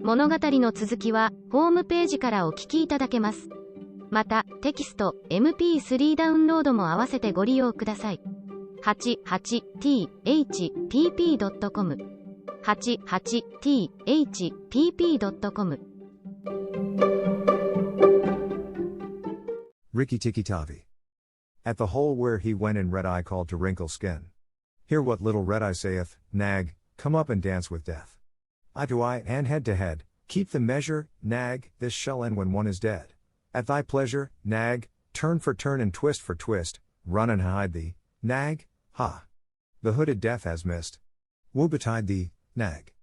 物語の続きはホームページからお聞きいただけます。また、テキスト、MP3 ダウンロードも合わせてご利用ください。88thpp.com 88thpp.com Rikki-tikki-tavi. At the hole where he went in Red-Eye called to Wrinkle Skin. Hear what little Red-Eye saith, Nag, come up and dance with death. Eye to eye and head to head, keep the measure, Nag, this shall end when one is dead. At thy pleasure, Nag, turn for turn and twist for twist, run and hide thee, Nag, ha. The hooded death has missed. Woe betide thee, Nag.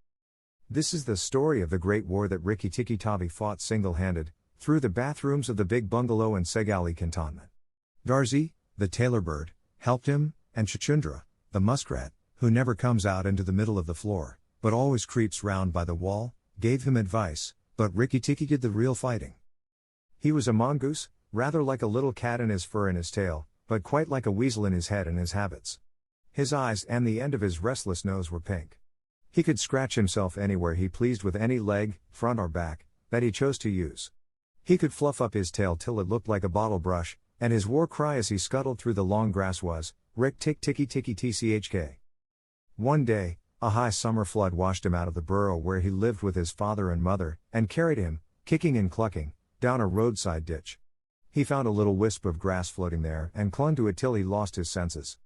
This is the story of the great war that Rikki-tikki-tavi fought single-handed, through the bathrooms of the big bungalow in Segali cantonment. Darzi, the tailor bird, helped him, and Chuchundra, the muskrat, who never comes out into the middle of the floor, but always creeps round by the wall, gave him advice, but Rikki-tikki did the real fighting. He was a mongoose, rather like a little cat in his fur and his tail, but quite like a weasel in his head and his habits. His eyes and the end of his restless nose were pink. He could scratch himself anywhere he pleased with any leg, front or back, that he chose to use. He could fluff up his tail till it looked like a bottle brush, and his war cry as he scuttled through the long grass was, Rick-tick-ticky-ticky-tchk. One day, a high summer flood washed him out of the burrow where he lived with his father and mother, and carried him, kicking and clucking, down a roadside ditch. He found a little wisp of grass floating there and clung to it till he lost his senses.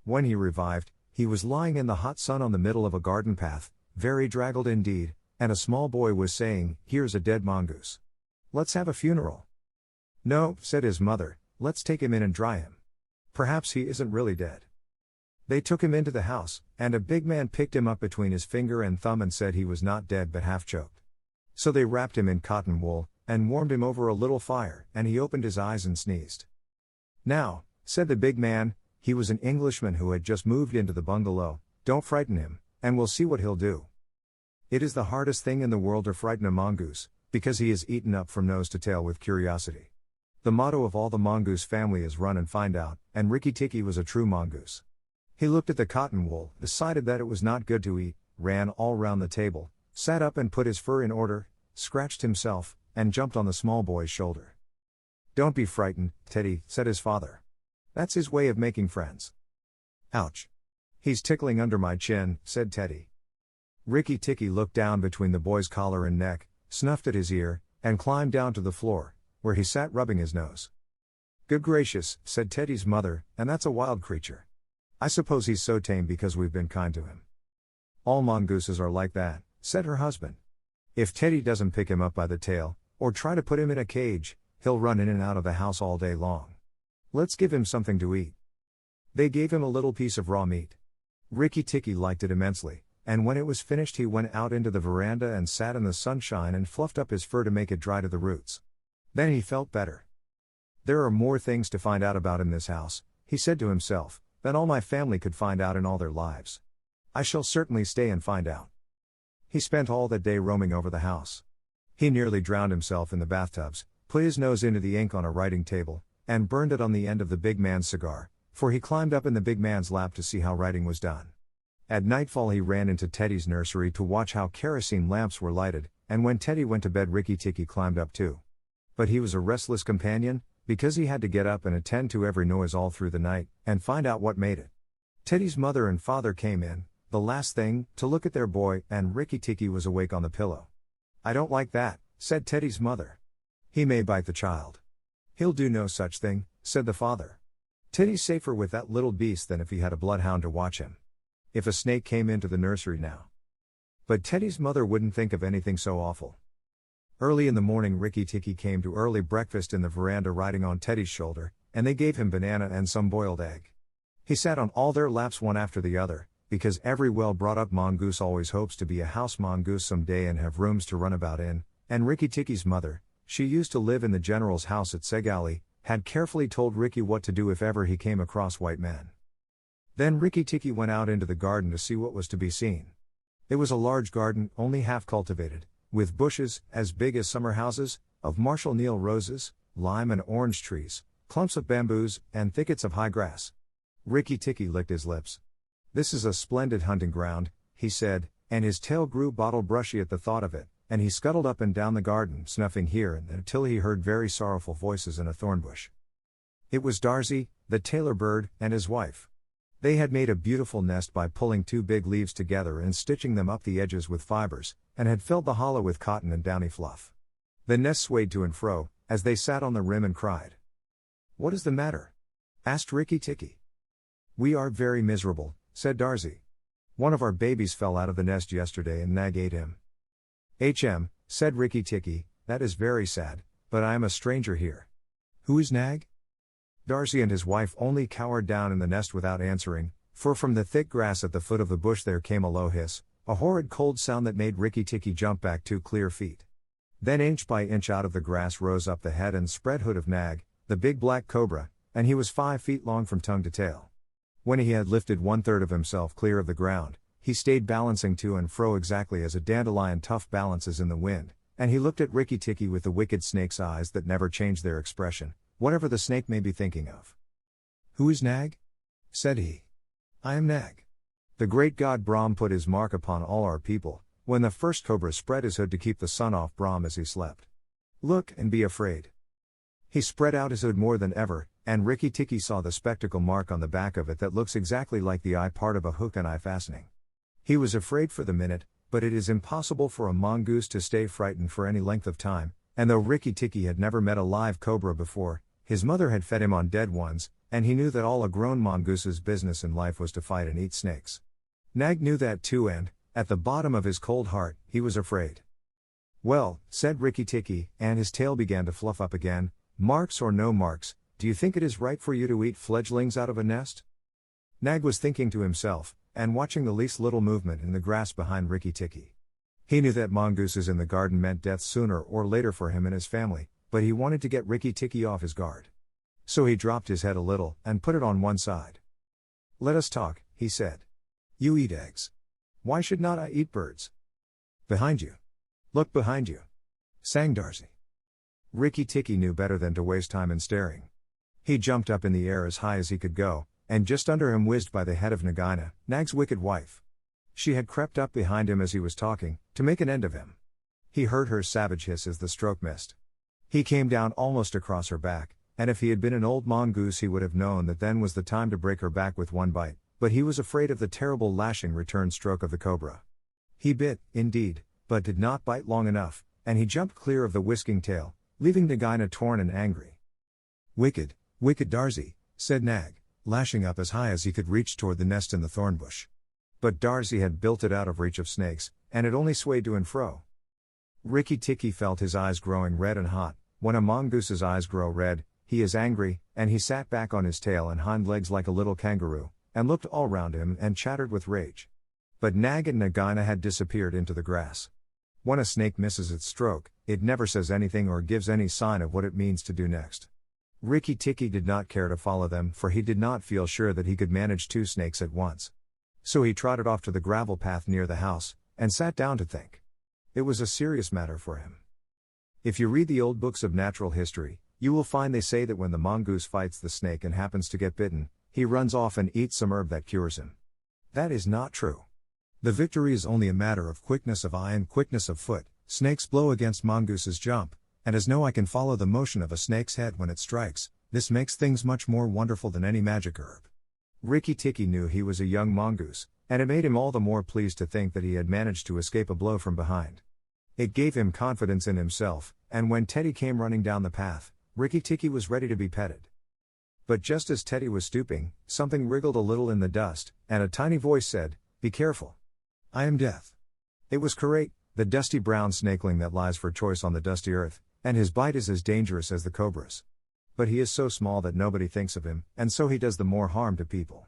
When he revived, he was lying in the hot sun on the middle of a garden path, very draggled indeed, and a small boy was saying, "Here's a dead mongoose. Let's have a funeral." "No," said his mother, "let's take him in and dry him. Perhaps he isn't really dead." They took him into the house, and a big man picked him up between his finger and thumb and said he was not dead but half choked. So they wrapped him in cotton wool, and warmed him over a little fire, and he opened his eyes and sneezed. "Now," said the big man, he was an Englishman who had just moved into the bungalow, "don't frighten him, and we'll see what he'll do. It is the hardest thing in the world to frighten a mongoose, because he is eaten up from nose to tail with curiosity. The motto of all the mongoose family is run and find out, and Rikki-tikki was a true mongoose. He looked at the cotton wool, decided that it was not good to eat, ran all round the table, sat up and put his fur in order, scratched himself, and jumped on the small boy's shoulder. "Don't be frightened, Teddy," said his father. "That's his way of making friends." "Ouch. He's tickling under my chin," said Teddy. Rikki-tikki looked down between the boy's collar and neck, snuffed at his ear, and climbed down to the floor, where he sat rubbing his nose. "Good gracious," said Teddy's mother, "and that's a wild creature. I suppose he's so tame because we've been kind to him." "All mongooses are like that," said her husband. "If Teddy doesn't pick him up by the tail, or try to put him in a cage, he'll run in and out of the house all day long. Let's give him something to eat." They gave him a little piece of raw meat. Rikki-tikki liked it immensely, and when it was finished he went out into the veranda and sat in the sunshine and fluffed up his fur to make it dry to the roots. Then he felt better. "There are more things to find out about in this house," he said to himself, "than all my family could find out in all their lives. I shall certainly stay and find out." He spent all that day roaming over the house. He nearly drowned himself in the bathtubs, put his nose into the ink on a writing table, and burned it on the end of the big man's cigar, for he climbed up in the big man's lap to see how writing was done. At nightfall he ran into Teddy's nursery to watch how kerosene lamps were lighted, and when Teddy went to bed Rikki-tikki climbed up too. But he was a restless companion, because he had to get up and attend to every noise all through the night, and find out what made it. Teddy's mother and father came in, the last thing, to look at their boy, and Rikki-tikki was awake on the pillow. "I don't like that," said Teddy's mother. "He may bite the child." "He'll do no such thing," said the father. "Teddy's safer with that little beast than if he had a bloodhound to watch him. If a snake came into the nursery now." But Teddy's mother wouldn't think of anything so awful. Early in the morning Rikki-tikki came to early breakfast in the veranda riding on Teddy's shoulder, and they gave him banana and some boiled egg. He sat on all their laps one after the other, because every well-brought-up mongoose always hopes to be a house mongoose someday and have rooms to run about in, and Rikki-tikki's mother, she used to live in the general's house at Segali, had carefully told Rikki what to do if ever he came across white men. Then Rikki-tikki went out into the garden to see what was to be seen. It was a large garden, only half cultivated, with bushes, as big as summer houses, of Marshall Neal roses, lime and orange trees, clumps of bamboos, and thickets of high grass. Rikki-tikki licked his lips. "This is a splendid hunting ground," he said, and his tail grew bottle brushy at the thought of it, and he scuttled up and down the garden, snuffing here and there until he heard very sorrowful voices in a thorn bush. It was Darcy, the tailor bird, and his wife. They had made a beautiful nest by pulling 2 big leaves together and stitching them up the edges with fibers, and had filled the hollow with cotton and downy fluff. The nest swayed to and fro, as they sat on the rim and cried. "What is the matter?" asked Rikki Tikki. "We are very miserable," said Darcy. "One of our babies fell out of the nest yesterday and Nag ate him." Said Rikki Tikki, "that is very sad, but I am a stranger here. Who is Nag?" Darcy and his wife only cowered down in the nest without answering, for from the thick grass at the foot of the bush there came a low hiss, a horrid cold sound that made Rikki Tikki jump back 2 clear feet. Then inch by inch out of the grass rose up the head and spread hood of Nag, the big black cobra, and he was 5 feet long from tongue to tail. When he had lifted 1/3 of himself clear of the ground, he stayed balancing to and fro exactly as a dandelion tuft balances in the wind, and he looked at Rikki Tikki with the wicked snake's eyes that never changed their expression, whatever the snake may be thinking of. "Who is Nag?" said he. "I am Nag. The great god Brahm put his mark upon all our people, when the first cobra spread his hood to keep the sun off Brahm as he slept. Look and be afraid." He spread out his hood more than ever, and Rikki Tikki saw the spectacle mark on the back of it that looks exactly like the eye part of a hook and eye fastening. He was afraid for the minute, but it is impossible for a mongoose to stay frightened for any length of time, and though Rikki Tikki had never met a live cobra before, his mother had fed him on dead ones, and he knew that all a grown mongoose's business in life was to fight and eat snakes. Nag knew that too, and, at the bottom of his cold heart, he was afraid. "Well," said Rikki Tikki, and his tail began to fluff up again, "marks or no marks, do you think it is right for you to eat fledglings out of a nest?" Nag was thinking to himself, and watching the least little movement in the grass behind Rikki Tikki. He knew that mongooses in the garden meant death sooner or later for him and his family, but he wanted to get Rikki Tikki off his guard. So he dropped his head a little, and put it on one side. "Let us talk," he said. "You eat eggs. Why should not I eat birds?" "Behind you. Look behind you," sang Darcy. Rikki Tikki knew better than to waste time in staring. He jumped up in the air as high as he could go, and just under him whizzed by the head of Nagaina, Nag's wicked wife. She had crept up behind him as he was talking, to make an end of him. He heard her savage hiss as the stroke missed. He came down almost across her back, and if he had been an old mongoose he would have known that then was the time to break her back with one bite, but he was afraid of the terrible lashing return stroke of the cobra. He bit, indeed, but did not bite long enough, and he jumped clear of the whisking tail, leaving Nagaina torn and angry. "Wicked, wicked Darcy," said Nag, lashing up as high as he could reach toward the nest in the thorn bush. But Darcy had built it out of reach of snakes, and it only swayed to and fro. Rikki Tikki felt his eyes growing red and hot. When a mongoose's eyes grow red, he is angry, and he sat back on his tail and hind legs like a little kangaroo, and looked all round him and chattered with rage. But Nag and Nagaina had disappeared into the grass. When a snake misses its stroke, it never says anything or gives any sign of what it means to do next. Rikki Tikki did not care to follow them, for he did not feel sure that he could manage 2 snakes at once. So he trotted off to the gravel path near the house, and sat down to think. It was a serious matter for him. If you read the old books of natural history, you will find they say that when the mongoose fights the snake and happens to get bitten, he runs off and eats some herb that cures him. That is not true. The victory is only a matter of quickness of eye and quickness of foot. Snakes blow against mongooses jump, and as no eye can follow the motion of a snake's head when it strikes, this makes things much more wonderful than any magic herb. Rikki Tikki knew he was a young mongoose, and it made him all the more pleased to think that he had managed to escape a blow from behind. It gave him confidence in himself, and when Teddy came running down the path, Rikki Tikki was ready to be petted. But just as Teddy was stooping, something wriggled a little in the dust, and a tiny voice said, "Be careful. I am Death." It was Karate, the dusty brown snakeling that lies for choice on the dusty earth, and his bite is as dangerous as the cobra's. But he is so small that nobody thinks of him, and so he does the more harm to people.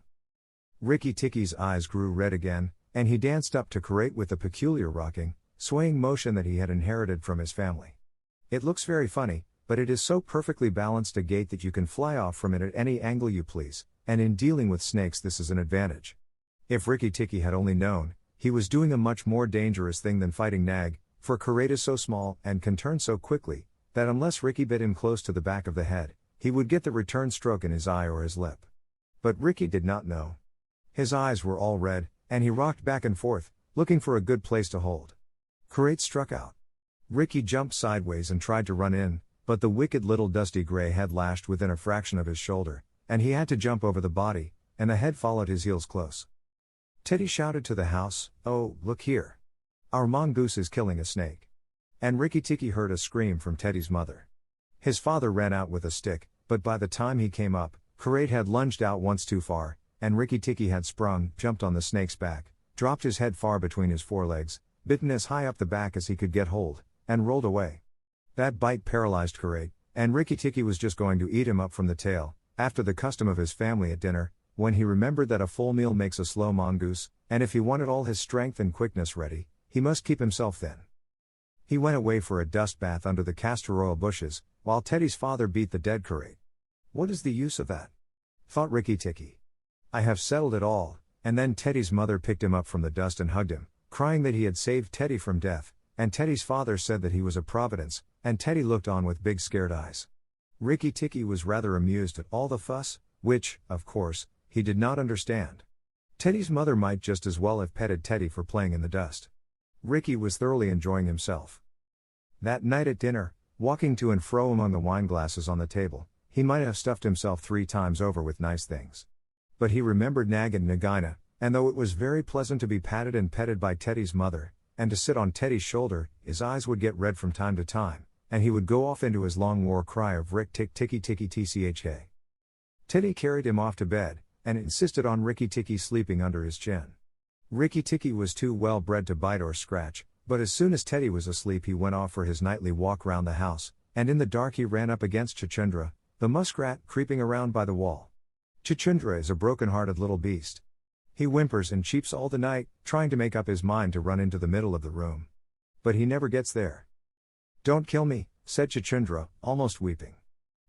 Rikki Tikki's eyes grew red again, and he danced up to Karate with the peculiar rocking, swaying motion that he had inherited from his family. It looks very funny, but it is so perfectly balanced a gait that you can fly off from it at any angle you please, and in dealing with snakes this is an advantage. If Rikki Tikki had only known, he was doing a much more dangerous thing than fighting Nag, for Karate is so small and can turn so quickly, that unless Rikki bit him close to the back of the head, he would get the return stroke in his eye or his lip. But Rikki did not know. His eyes were all red, and he rocked back and forth, looking for a good place to hold. Karate struck out. Ricky jumped sideways and tried to run in, but the wicked little dusty gray head lashed within a fraction of his shoulder, and he had to jump over the body, and the head followed his heels close. Teddy shouted to the house, "Oh, look here. Our mongoose is killing a snake." And Ricky Tikki heard a scream from Teddy's mother. His father ran out with a stick, but by the time he came up, Karate had lunged out once too far, and Ricky Tikki had sprung, jumped on the snake's back, dropped his head far between his forelegs, bitten as high up the back as he could get hold, and rolled away. That bite paralyzed Karate, and Ricky Tikki was just going to eat him up from the tail, after the custom of his family at dinner, when he remembered that a full meal makes a slow mongoose, and if he wanted all his strength and quickness ready, he must keep himself thin. He went away for a dust bath under the castor oil bushes, while Teddy's father beat the dead Karate. What is the use of that? Thought Ricky Tikki. I have settled it all, and then Teddy's mother picked him up from the dust and hugged him, crying that he had saved Teddy from death, and Teddy's father said that he was a providence, and Teddy looked on with big scared eyes. Ricky Tikki was rather amused at all the fuss, which, of course, he did not understand. Teddy's mother might just as well have petted Teddy for playing in the dust. Ricky was thoroughly enjoying himself. That night at dinner, walking to and fro among the wine glasses on the table, he might have stuffed himself 3 times over with nice things. But he remembered Nag and Nagaina, and though it was very pleasant to be patted and petted by Teddy's mother, and to sit on Teddy's shoulder, his eyes would get red from time to time, and he would go off into his long war cry of Rick tick ticky ticky tcha. Teddy carried him off to bed, and insisted on Ricky Tikki sleeping under his chin. Ricky Tikki was too well bred to bite or scratch, but as soon as Teddy was asleep he went off for his nightly walk round the house, and in the dark he ran up against Chuchundra, the muskrat, creeping around by the wall. Chuchundra is a broken-hearted little beast. He whimpers and cheeps all the night, trying to make up his mind to run into the middle of the room. But he never gets there. "Don't kill me," said Chuchundra, almost weeping.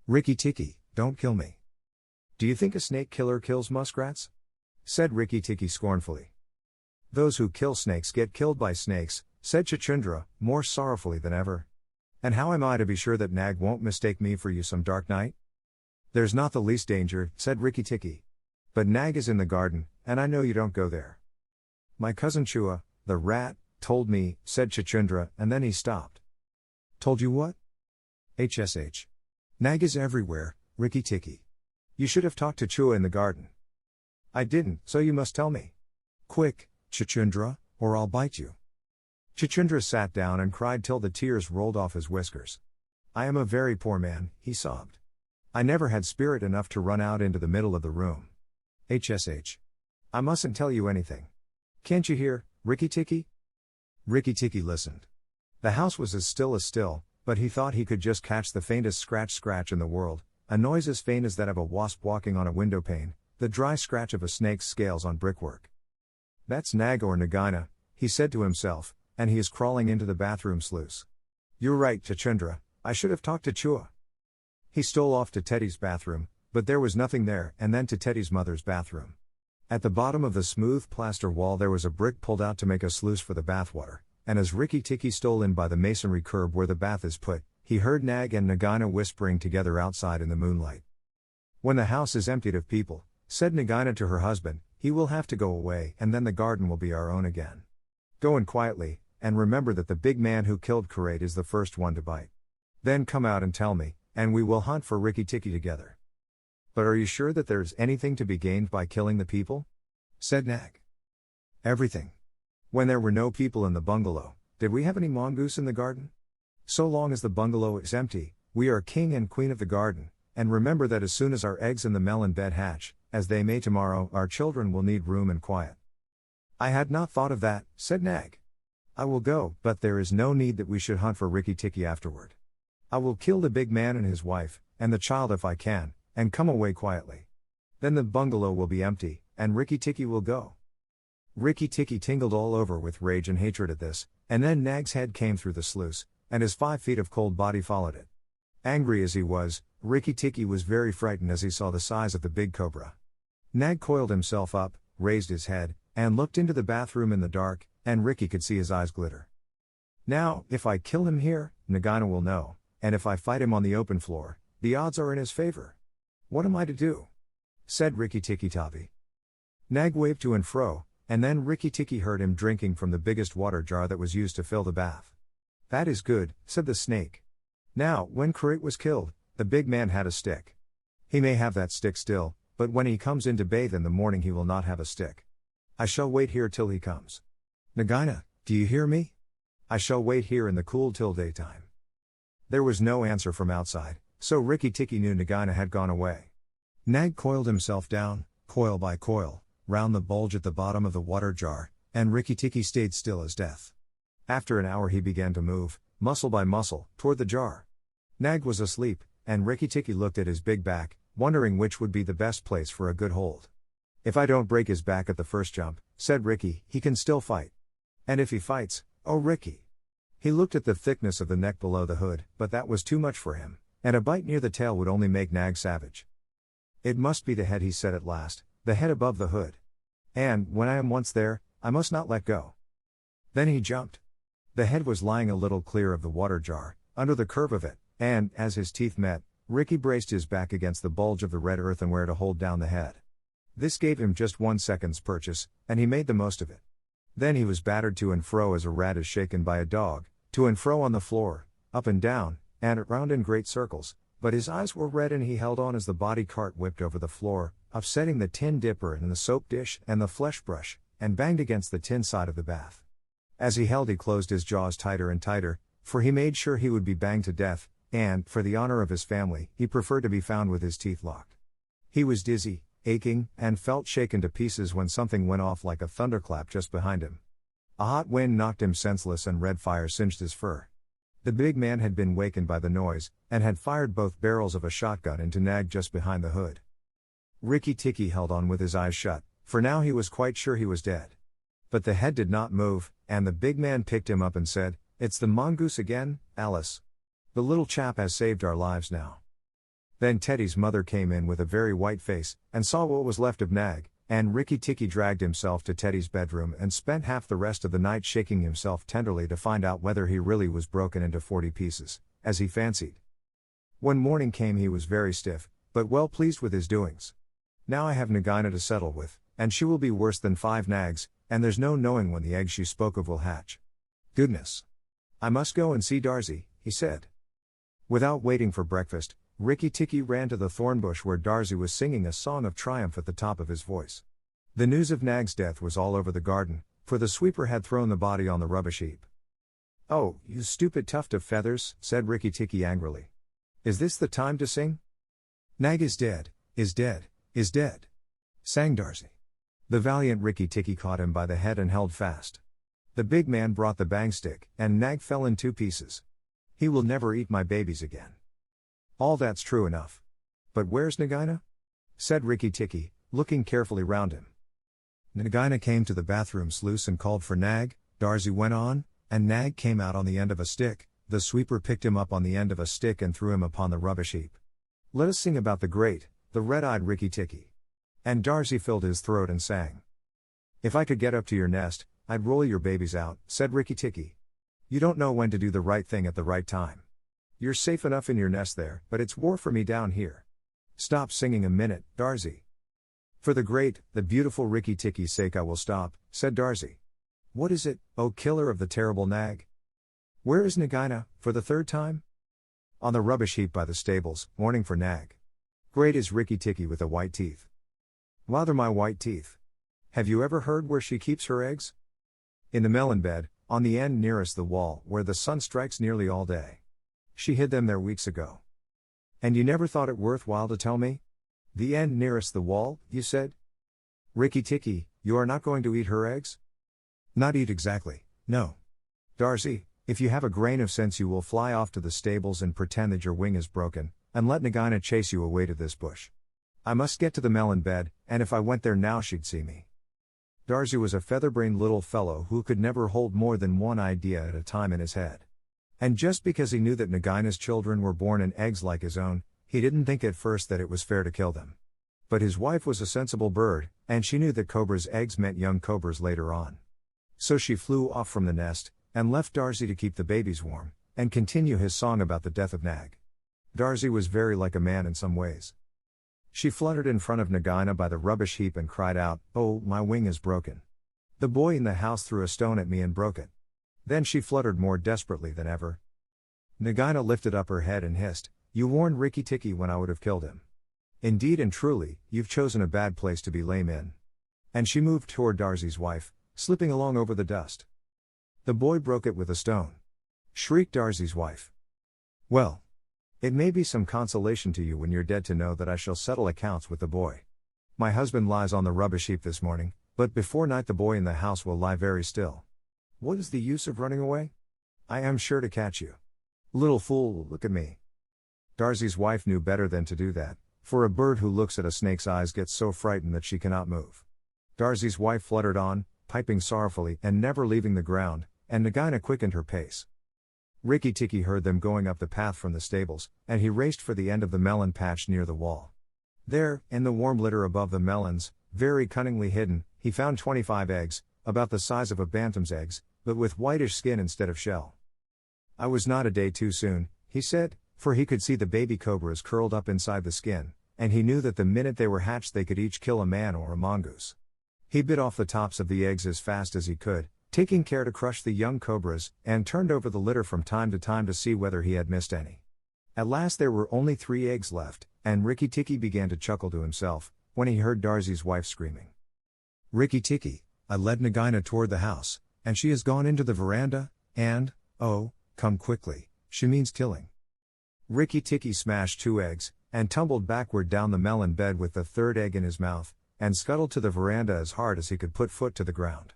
"Ricky Tikki, don't kill me." "Do you think a snake killer kills muskrats?" said Ricky Tikki scornfully. "Those who kill snakes get killed by snakes," said Chuchundra, more sorrowfully than ever. "And how am I to be sure that Nag won't mistake me for you some dark night?" "There's not the least danger," said Ricky Tikki. "But Nag is in the garden, and I know you don't go there." "My cousin Chua, the rat, told me," said Chuchundra, and then he stopped. "Told you what?" "HSH. Nag is everywhere, Ricky Tikki. You should have talked to Chua in the garden." "I didn't, so you must tell me. Quick, Chuchundra, or I'll bite you." Chuchundra sat down and cried till the tears rolled off his whiskers. "I am a very poor man," he sobbed. "I never had spirit enough to run out into the middle of the room. HSH. I mustn't tell you anything. Can't you hear, Ricky Tikki?" Ricky Tikki listened. The house was as still, but he thought he could just catch the faintest scratch in the world, a noise as faint as that of a wasp walking on a window pane, the dry scratch of a snake's scales on brickwork. "That's Nag or Nagaina," he said to himself, "and he is crawling into the bathroom sluice. You're right, Chuchundra, I should have talked to Chua." He stole off to Teddy's bathroom, but there was nothing there, and then to Teddy's mother's bathroom. At the bottom of the smooth plaster wall there was a brick pulled out to make a sluice for the bathwater, and as Ricky Tikki stole in by the masonry curb where the bath is put, he heard Nag and Nagaina whispering together outside in the moonlight. "When the house is emptied of people," said Nagaina to her husband, "he will have to go away, and then the garden will be our own again. Go in quietly, and remember that the big man who killed Karate is the first one to bite. Then come out and tell me, and we will hunt for Ricky Tikki together." "But are you sure that there is anything to be gained by killing the people?" said Nag. "Everything. When there were no people in the bungalow, did we have any mongoose in the garden? So long as the bungalow is empty, we are king and queen of the garden, and remember that as soon as our eggs in the melon bed hatch, as they may tomorrow, our children will need room and quiet." "I had not thought of that," said Nag. "I will go, but there is no need that we should hunt for Ricky Tikki afterward. I will kill the big man and his wife, and the child if I can, and come away quietly. Then the bungalow will be empty, and Ricky Tikki will go." Ricky Tikki tingled all over with rage and hatred at this, and then Nag's head came through the sluice, and his 5 feet of cold body followed it. Angry as he was, Ricky Tikki was very frightened as he saw the size of the big cobra. Nag coiled himself up, raised his head, and looked into the bathroom in the dark, and Ricky could see his eyes glitter. "Now, if I kill him here, Nagaina will know, and if I fight him on the open floor, the odds are in his favor. What am I to do?" said Ricky Tikki Tavi. Nag waved to and fro, and then Ricky Tikki heard him drinking from the biggest water jar that was used to fill the bath. That is good, said the snake. Now, when Crate was killed, the big man had a stick. He may have that stick still, but when he comes in to bathe in the morning he will not have a stick. I shall wait here till he comes. Nagaina, do you hear me? I shall wait here in the cool till daytime. There was no answer from outside, so Rikki Tikki knew Nagaina had gone away. Nag coiled himself down, coil by coil, round the bulge at the bottom of the water jar, and Rikki Tikki stayed still as death. After an hour he began to move, muscle by muscle, toward the jar. Nag was asleep, and Rikki Tikki looked at his big back, wondering which would be the best place for a good hold. If I don't break his back at the first jump, said Rikki, he can still fight. And if he fights, oh Rikki. He looked at the thickness of the neck below the hood, but that was too much for him, and a bite near the tail would only make Nag savage. It must be the head, he said at last, the head above the hood. And, when I am once there, I must not let go. Then he jumped. The head was lying a little clear of the water jar, under the curve of it, and, as his teeth met, Rikki braced his back against the bulge of the red earthenware to hold down the head. This gave him just 1 second's purchase, and he made the most of it. Then he was battered to and fro as a rat is shaken by a dog, to and fro on the floor, up and down, and around in great circles, but his eyes were red and he held on as the body cart whipped over the floor, upsetting the tin dipper and the soap dish and the flesh brush, and banged against the tin side of the bath. As he held he closed his jaws tighter and tighter, for he made sure he would be banged to death, and, for the honor of his family, he preferred to be found with his teeth locked. He was dizzy, aching, and felt shaken to pieces when something went off like a thunderclap just behind him. A hot wind knocked him senseless and red fire singed his fur. The big man had been wakened by the noise, and had fired both barrels of a shotgun into Nag just behind the hood. Rikki Tikki held on with his eyes shut, for now he was quite sure he was dead. But the head did not move, and the big man picked him up and said, "It's the mongoose again, Alice. The little chap has saved our lives now." Then Teddy's mother came in with a very white face, and saw what was left of Nag, and Rikki Tikki dragged himself to Teddy's bedroom and spent half the rest of the night shaking himself tenderly to find out whether he really was broken into 40 pieces, as he fancied. When morning came he was very stiff, but well pleased with his doings. Now I have Nagaina to settle with, and she will be worse than 5 nags, and there's no knowing when the eggs she spoke of will hatch. Goodness! I must go and see Darsy, he said. Without waiting for breakfast, Rikki Tikki ran to the thorn bush where Darsy was singing a song of triumph at the top of his voice. The news of Nag's death was all over the garden, for the sweeper had thrown the body on the rubbish heap. "Oh, you stupid tuft of feathers," said Rikki Tikki angrily. "Is this the time to sing?" "Nag is dead, is dead, is dead," sang Darsy. The valiant Rikki Tikki caught him by the head and held fast. The big man brought the bang stick, and Nag fell in 2 pieces. "He will never eat my babies again." "All that's true enough. But where's Nagaina?" said Rikki Tikki, looking carefully round him. Nagaina came to the bathroom sluice and called for Nag, Darsy went on, and Nag came out on the end of a stick. The sweeper picked him up on the end of a stick and threw him upon the rubbish heap. "Let us sing about the great, the red-eyed Rikki Tikki." And Darsy filled his throat and sang. "If I could get up to your nest, I'd roll your babies out," said Rikki Tikki. "You don't know when to do the right thing at the right time. You're safe enough in your nest there, but it's war for me down here. Stop singing a minute, Darsy." "For the great, the beautiful Rikki Tikki's sake I will stop," said Darsy. "What is it, O killer of the terrible Nag? Where is Nagaina, for the 3rd time?" "On the rubbish heap by the stables, mourning for Nag. Great is Rikki Tikki with the white teeth." "Lather my white teeth. Have you ever heard where she keeps her eggs?" "In the melon bed, on the end nearest the wall, where the sun strikes nearly all day. She hid them there weeks ago." "And you never thought it worth while to tell me? The end nearest the wall, you said? Rikki Tikki, you are not going to eat her eggs?" "Not eat exactly, no. Darsy, if you have a grain of sense you will fly off to the stables and pretend that your wing is broken, and let Nagaina chase you away to this bush. I must get to the melon bed, and if I went there now she'd see me." Darsy was a feather-brained little fellow who could never hold more than one idea at a time in his head. And just because he knew that Nagaina's children were born in eggs like his own, he didn't think at first that it was fair to kill them. But his wife was a sensible bird, and she knew that cobras' eggs meant young cobras later on. So she flew off from the nest, and left Darsy to keep the babies warm, and continue his song about the death of Nag. Darsy was very like a man in some ways. She fluttered in front of Nagaina by the rubbish heap and cried out, "Oh, my wing is broken. The boy in the house threw a stone at me and broke it. Then she fluttered more desperately than ever. Nagaina lifted up her head and hissed, "You warned Rikki Tikki when I would have killed him. Indeed and truly, you've chosen a bad place to be lame in." And she moved toward Darzy's wife, slipping along over the dust. "The boy broke it with a stone," shrieked Darzy's wife. "Well, it may be some consolation to you when you're dead to know that I shall settle accounts with the boy. My husband lies on the rubbish heap this morning, but before night the boy in the house will lie very still. What is the use of running away? I am sure to catch you. Little fool, look at me." Darzy's wife knew better than to do that, for a bird who looks at a snake's eyes gets so frightened that she cannot move. Darzy's wife fluttered on, piping sorrowfully and never leaving the ground, and Nagaina quickened her pace. Rikki Tikki heard them going up the path from the stables, and he raced for the end of the melon patch near the wall. There, in the warm litter above the melons, very cunningly hidden, he found 25 eggs, about the size of a bantam's eggs, but with whitish skin instead of shell. "I was not a day too soon," he said, for he could see the baby cobras curled up inside the skin, and he knew that the minute they were hatched they could each kill a man or a mongoose. He bit off the tops of the eggs as fast as he could, taking care to crush the young cobras, and turned over the litter from time to see whether he had missed any. At last there were only 3 eggs left, and Rikki Tikki began to chuckle to himself, when he heard Darzy's wife screaming. "Rikki Tikki, I led Nagaina toward the house, and she has gone into the veranda, and, oh, come quickly, she means killing." Rikki Tikki smashed 2 eggs, and tumbled backward down the melon bed with the 3rd egg in his mouth, and scuttled to the veranda as hard as he could put foot to the ground.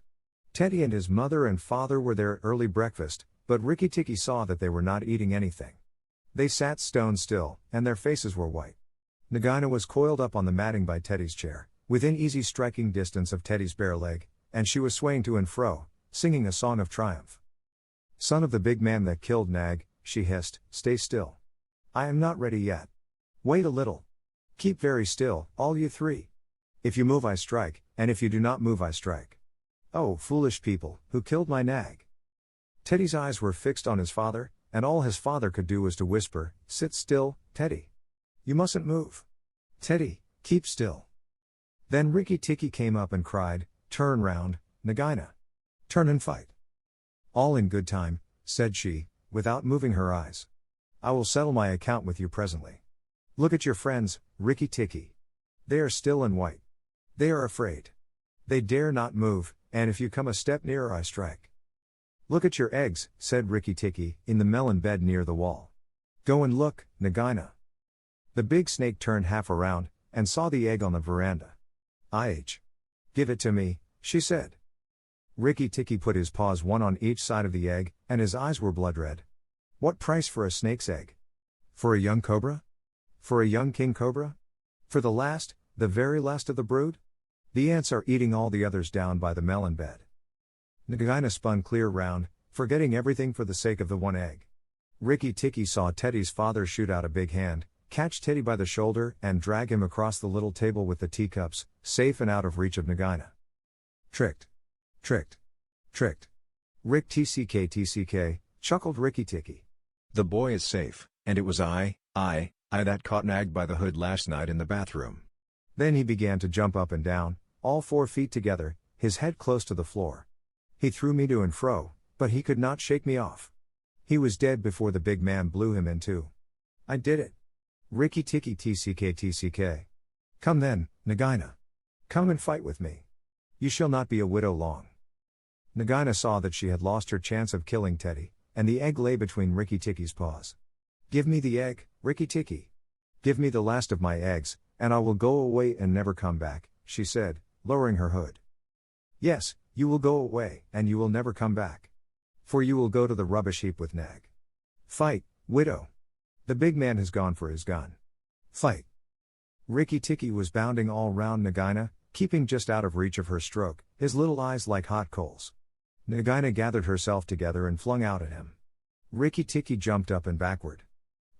Teddy and his mother and father were there at early breakfast, but Rikki Tikki saw that they were not eating anything. They sat stone still, and their faces were white. Nagaina was coiled up on the matting by Teddy's chair, within easy striking distance of Teddy's bare leg, and she was swaying to and fro, singing a song of triumph. "Son of the big man that killed Nag," she hissed, "stay still. I am not ready yet. Wait a little. Keep very still, all you 3. If you move I strike, and if you do not move I strike. Oh, foolish people, who killed my Nag?" Teddy's eyes were fixed on his father, and all his father could do was to whisper, "Sit still, Teddy. You mustn't move. Teddy, keep still." Then Rikki Tikki came up and cried, "Turn round, Nagaina. Turn and fight." "All in good time," said she, without moving her eyes. "I will settle my account with you presently. Look at your friends, Rikki Tikki. They are still and white. They are afraid. They dare not move, and if you come a step nearer I strike." "Look at your eggs," said Rikki Tikki, in the melon bed near the wall. "Go and look, Nagaina." The big snake turned half around, and saw the egg on the veranda. "Give it to me," she said. Rikki Tikki put his paws one on each side of the egg, and his eyes were blood red. What price for a snake's egg? For a young cobra? For a young king cobra? For the very last of the brood? The ants are eating all the others down by the melon bed. Nagaina spun clear round, forgetting everything for the sake of the one egg. Rikki Tikki saw Teddy's father shoot out a big hand, catch Teddy by the shoulder, and drag him across the little table with the teacups, safe and out of reach of Nagaina. "Tricked. Tricked. Tricked. Rick TCK," chuckled Rikki Tikki. "The boy is safe, and it was I that caught Nag by the hood last night in the bathroom." Then he began to jump up and down, all 4 feet together, his head close to the floor. He threw me to and fro, but he could not shake me off. He was dead before the big man blew him in two. I did it. Rikki Tikki TCK. Come then, Nagaina. Come and fight with me. You shall not be a widow long. Nagaina saw that she had lost her chance of killing Teddy, and the egg lay between Rikki Tikki's paws. "Give me the egg, Rikki Tikki. Give me the last of my eggs, and I will go away and never come back," she said, lowering her hood. "Yes, you will go away, and you will never come back. For you will go to the rubbish heap with Nag. Fight, widow. The big man has gone for his gun. Fight." Rikki Tikki was bounding all round Nagaina, keeping just out of reach of her stroke, his little eyes like hot coals. Nagaina gathered herself together and flung out at him. Rikki Tikki jumped up and backward.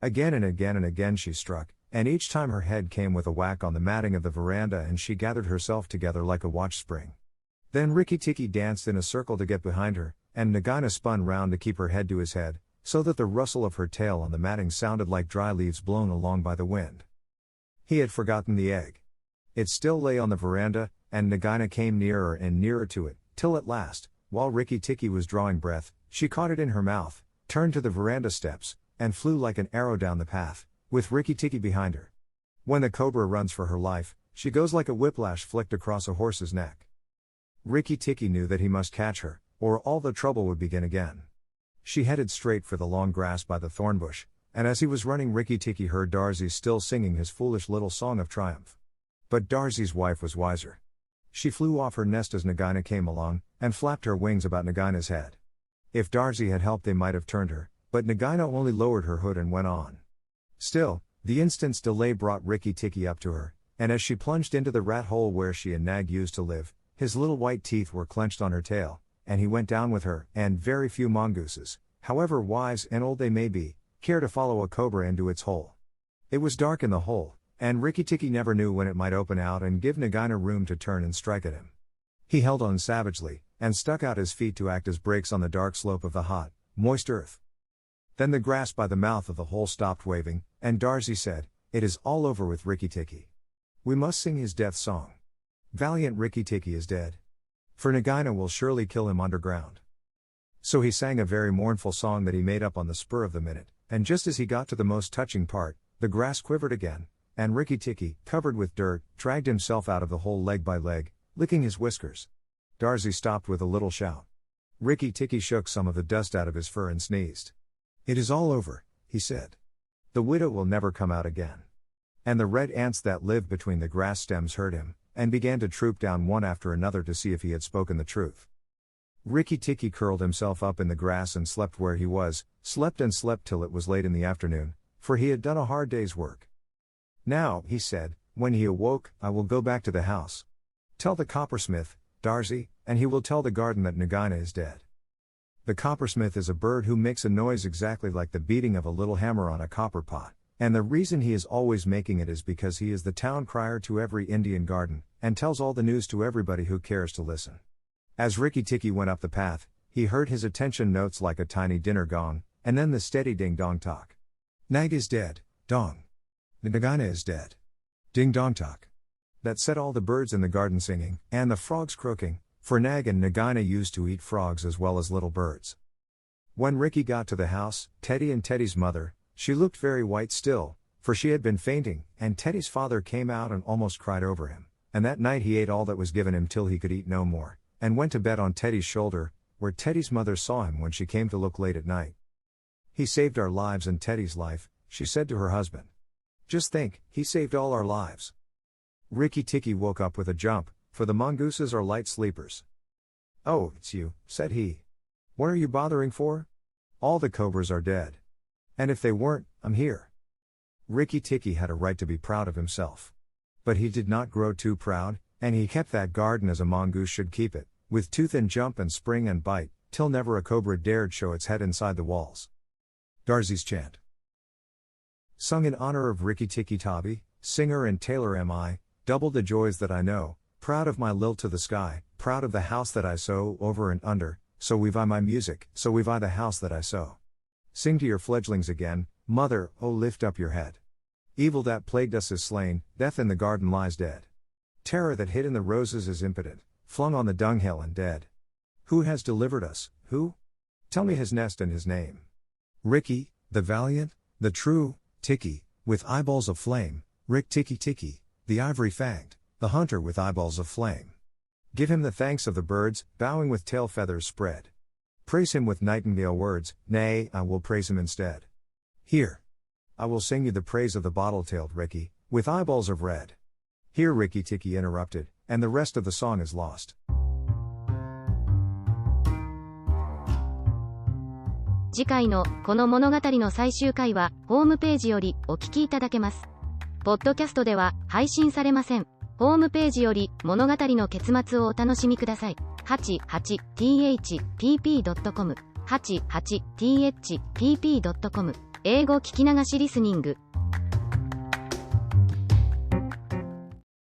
Again and again and again she struck, and each time her head came with a whack on the matting of the veranda and she gathered herself together like a watch spring. Then Rikki Tikki danced in a circle to get behind her, and Nagaina spun round to keep her head to his head, so that the rustle of her tail on the matting sounded like dry leaves blown along by the wind. He had forgotten the egg. It still lay on the veranda, and Nagaina came nearer and nearer to it, till at last, While Rikki Tikki was drawing breath, she caught it in her mouth, turned to the veranda steps, and flew like an arrow down the path, with Rikki Tikki behind her. When the cobra runs for her life, she goes like a whiplash flicked across a horse's neck. Rikki Tikki knew that he must catch her, or all the trouble would begin again. She headed straight for the long grass by the thorn bush, and as he was running, Rikki Tikki heard Darzy still singing his foolish little song of triumph. But Darzy's wife was wiser. She flew off her nest as Nagaina came along, and flapped her wings about Nagaina's head. If Darzy had helped, they might have turned her, but Nagaina only lowered her hood and went on. Still, the instant's delay brought Rikki Tikki up to her, and as she plunged into the rat hole where she and Nag used to live, his little white teeth were clenched on her tail, and he went down with her, and very few mongooses, however wise and old they may be, care to follow a cobra into its hole. It was dark in the hole, and Rikki Tikki never knew when it might open out and give Nagaina room to turn and strike at him. He held on savagely, and stuck out his feet to act as brakes on the dark slope of the hot, moist earth. Then the grass by the mouth of the hole stopped waving, and Darzy said, "It is all over with Rikki Tikki. We must sing his death song. Valiant Rikki Tikki is dead. For Nagaina will surely kill him underground." So he sang a very mournful song that he made up on the spur of the minute, and just as he got to the most touching part, the grass quivered again, and Rikki Tikki, covered with dirt, dragged himself out of the hole leg by leg, licking his whiskers. Darzy stopped with a little shout. Rikki Tikki shook some of the dust out of his fur and sneezed. "It is all over," he said. "The widow will never come out again." And the red ants that lived between the grass stems heard him, and began to troop down one after another to see if he had spoken the truth. Rikki Tikki curled himself up in the grass and slept where he was, slept and slept till it was late in the afternoon, for he had done a hard day's work. "Now," he said, when he awoke, "I will go back to the house. Tell the coppersmith, Darzy, and he will tell the garden that Nagaina is dead." The coppersmith is a bird who makes a noise exactly like the beating of a little hammer on a copper pot, and the reason he is always making it is because he is the town crier to every Indian garden, and tells all the news to everybody who cares to listen. As Rikki Tikki went up the path, he heard his attention notes like a tiny dinner gong, and then the steady ding-dong talk. "Nag is dead, dong. Nagaina is dead. Ding-dong talk." That set all the birds in the garden singing, and the frogs croaking, for Nag and Nagaina used to eat frogs as well as little birds. When Rikki got to the house, Teddy and Teddy's mother, she looked very white still, for she had been fainting, and Teddy's father came out and almost cried over him, and that night he ate all that was given him till he could eat no more, and went to bed on Teddy's shoulder, where Teddy's mother saw him when she came to look late at night. "He saved our lives and Teddy's life," she said to her husband. "Just think, he saved all our lives." Rikki Tikki woke up with a jump, for the mongooses are light sleepers. "Oh, it's you," said he. "What are you bothering for? All the cobras are dead. And if they weren't, I'm here." Rikki Tikki had a right to be proud of himself. But he did not grow too proud, and he kept that garden as a mongoose should keep it, with tooth and jump and spring and bite, till never a cobra dared show its head inside the walls. Darzy's Chant. Sung in honor of Rikki Tikki Tabi, singer and tailor am I, double the joys that I know, proud of my lilt to the sky, proud of the house that I sew over and under, so weave I my music, so weave I the house that I sew. Sing to your fledglings again, mother, oh lift up your head. Evil that plagued us is slain, death in the garden lies dead. Terror that hid in the roses is impotent, flung on the dunghill and dead. Who has delivered us, who? Tell me his nest and his name. Rikki, the valiant, the true, Tikki, with eyeballs of flame, Rik Tikki Tikki, the ivory-fanged, the hunter with eyeballs of flame. Give him the thanks of the birds, bowing with tail feathers spread. Praise him with nightingale words, nay, I will praise him instead. Here. I will sing you the praise of the bottle-tailed Rikki, with eyeballs of red. Here Rikki Tikki interrupted, and the rest of the song is lost. 次回のこの物語の最終回はホームページよりお聞きいただけます。ポッドキャストでは配信されません。ホームページより物語の結末をお楽しみください。88thpp.com 88thpp.com 英語聞き流しリスニング